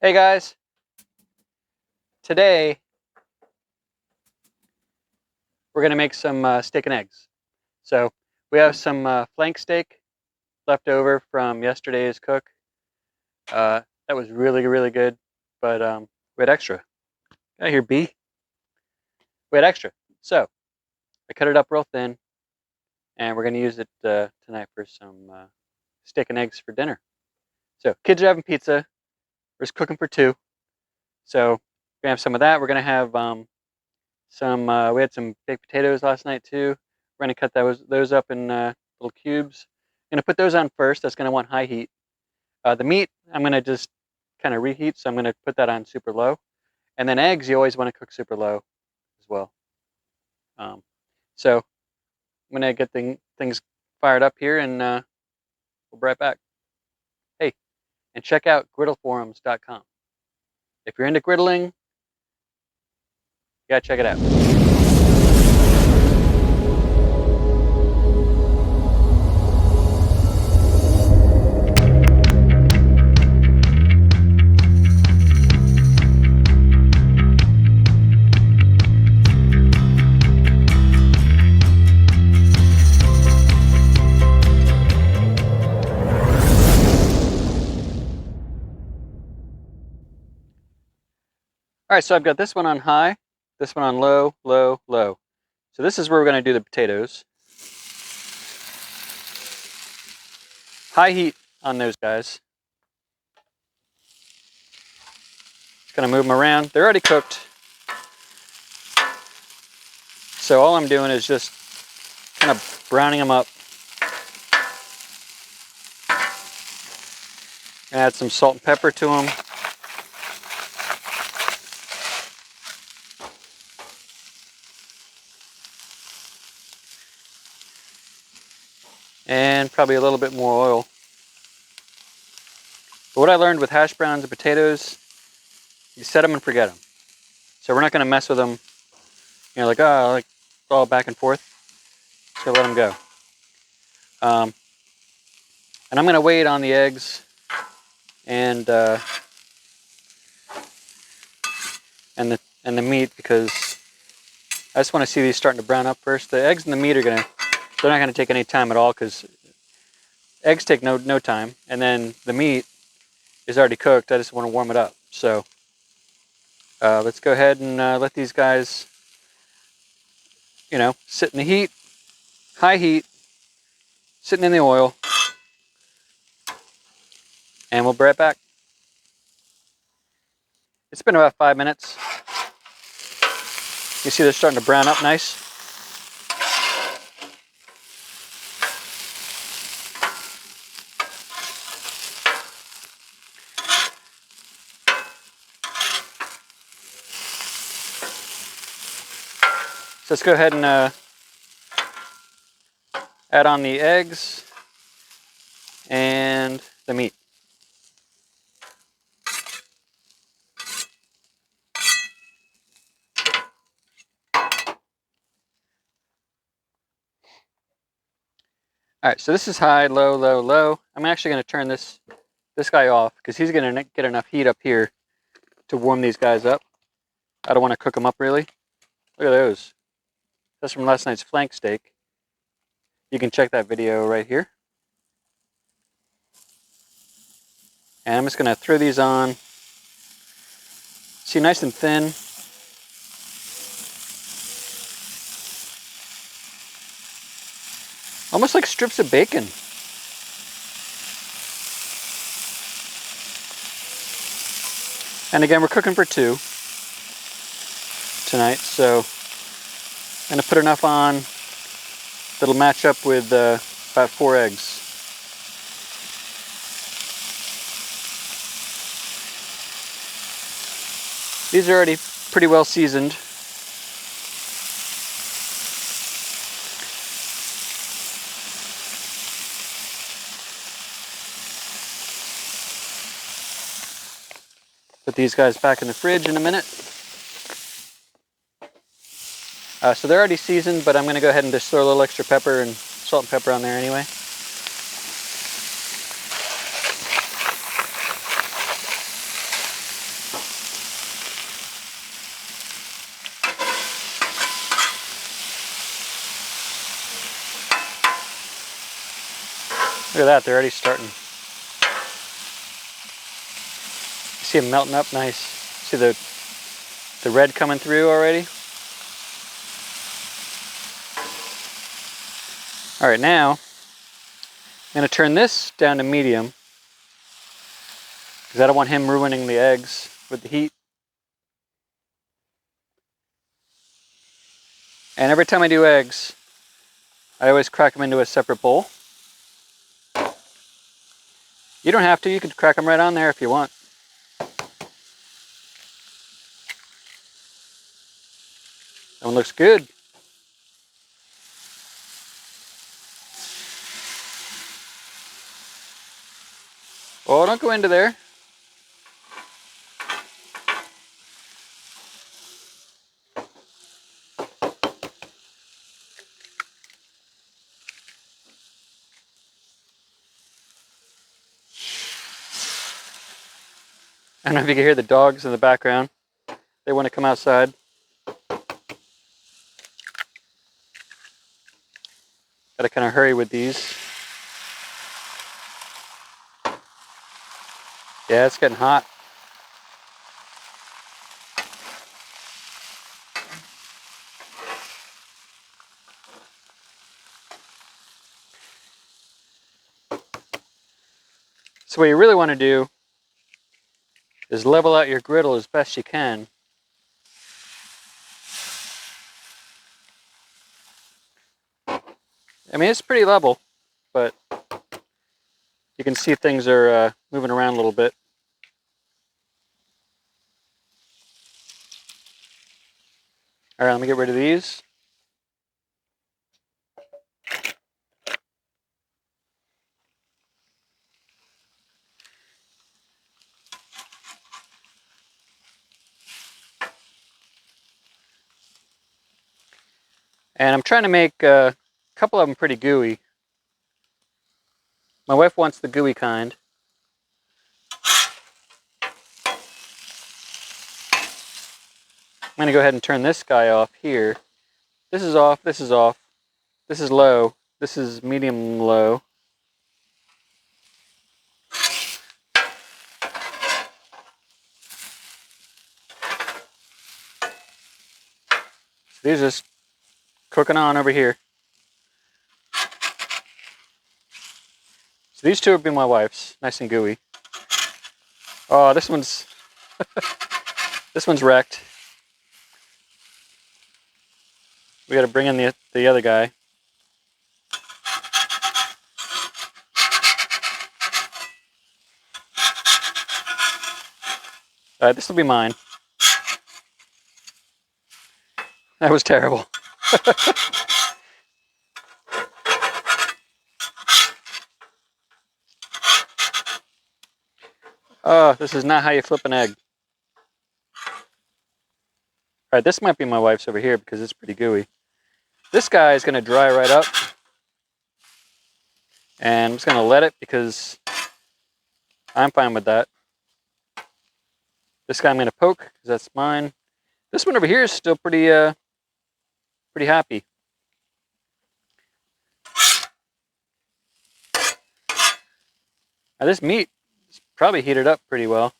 Hey guys, today we're going to make some steak and eggs. So we have some flank steak left over from yesterday's cook. That was really good, but we had extra. Can I hear B? We had extra. So I cut it up real thin and we're going to use it tonight for some steak and eggs for dinner. So kids are having pizza. We're just cooking for two. So we're going to have some of that. We're going to have we had some baked potatoes last night too. We're going to cut those up in little cubes. I'm going to put those on first. That's going to want high heat. The meat, I'm going to just kind of reheat, so I'm going to put that on super low. And then eggs, you always want to cook super low as well. So I'm going to get things fired up here, and we'll be right back. Hey, and check out griddleforums.com. If you're into griddling, you got to check it out. All right, so I've got this one on high, this one on low, low, low. So this is where we're going to do the potatoes. High heat on those guys. Just going to move them around. They're already cooked. So all I'm doing is just kind of browning them up. Add some salt and pepper to them. And probably a little bit more oil. But what I learned with hash browns and potatoes, you set them and forget them. So we're not going to mess with them, like all back and forth. Just gonna let them go. And I'm going to wait on the eggs and the meat, because I just want to see these starting to brown up first. The eggs and the meat they're not going to take any time at all, because eggs take no time, and then the meat is already cooked. I just want to warm it up. So let's go ahead and let these guys, sit in the heat, high heat, sitting in the oil, and we'll be right back. It's been about 5 minutes. You see they're starting to brown up nice. So let's go ahead and add on the eggs and the meat. All right, so this is high, low, low, low. I'm actually going to turn this guy off, because he's going to get enough heat up here to warm these guys up. I don't want to cook them up really. Look at those. That's from last night's flank steak. You can check that video right here. And I'm just going to throw these on. See, nice and thin. Almost like strips of bacon. And again, we're cooking for two tonight, so I'm going to put enough on that'll match up with about 4 eggs. These are already pretty well seasoned. Put these guys back in the fridge in a minute. So they're already seasoned, but I'm going to go ahead and just throw a little extra pepper and salt and pepper on there anyway. Look at that, they're already starting. You see them melting up nice. See the red coming through already? All right, now I'm gonna turn this down to medium because I don't want him ruining the eggs with the heat. And every time I do eggs, I always crack them into a separate bowl. You don't have to, you could crack them right on there if you want. That one looks good. Oh, don't go into there. I don't know if you can hear the dogs in the background. They want to come outside. Gotta kind of hurry with these. Yeah, it's getting hot. So what you really want to do is level out your griddle as best you can. I mean, it's pretty level, but you can see things are moving around a little bit. All right, let me get rid of these. And I'm trying to make a couple of them pretty gooey. My wife wants the gooey kind. I'm going to go ahead and turn this guy off here. This is off, this is off. This is low, this is medium low. So these are just cooking on over here. So these two would be my wife's, nice and gooey. Oh, this one's this one's wrecked. We got to bring in the other guy. All right, this will be mine. That was terrible. Oh, this is not how you flip an egg. All right, this might be my wife's over here because it's pretty gooey. This guy is going to dry right up. And I'm just going to let it because I'm fine with that. This guy I'm going to poke because that's mine. This one over here is still pretty happy. Now this meat is probably heated up pretty well.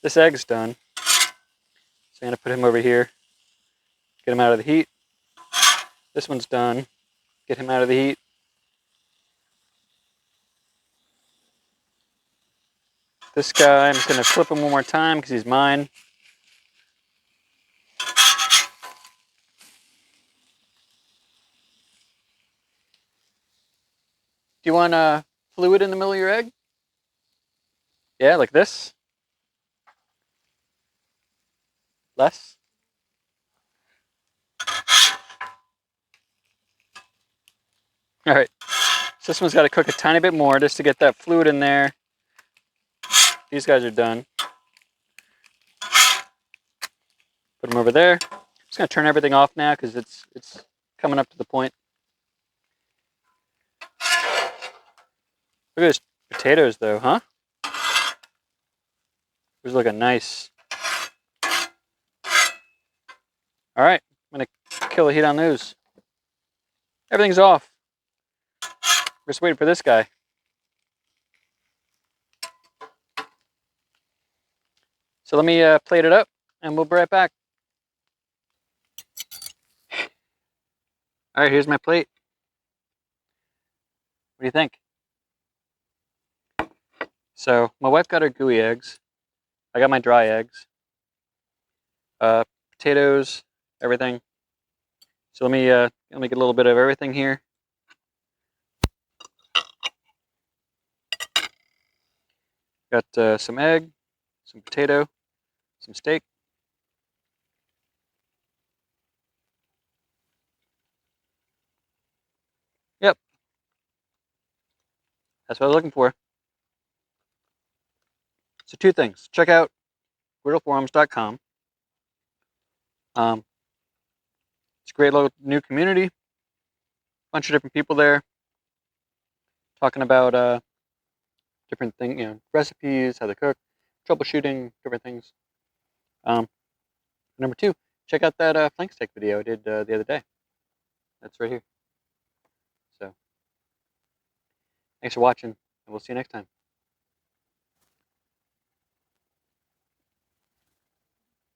This egg's done. So I'm going to put him over here. Get him out of the heat. This one's done. Get him out of the heat. This guy, I'm just going to flip him one more time because he's mine. Do you want fluid in the middle of your egg? Yeah, like this? Less? All right, so this one's got to cook a tiny bit more just to get that fluid in there. These guys are done. Put them over there. I'm just going to turn everything off now because it's coming up to the point. Look at those potatoes though, huh? It's looking nice. All right, I'm gonna kill the heat on those. Everything's off. We're just waiting for this guy. So let me plate it up, and we'll be right back. All right, here's my plate. What do you think? So my wife got her gooey eggs. I got my dry eggs. Potatoes, everything. So let me get a little bit of everything here. Got some egg, some potato, some steak. Yep, that's what I was looking for. So two things. Check out griddleforums.com. It's a great little new community. Bunch of different people there talking about different things, recipes, how they cook, troubleshooting, different things. Number two, check out that flank steak video I did the other day. That's right here. So thanks for watching, and we'll see you next time.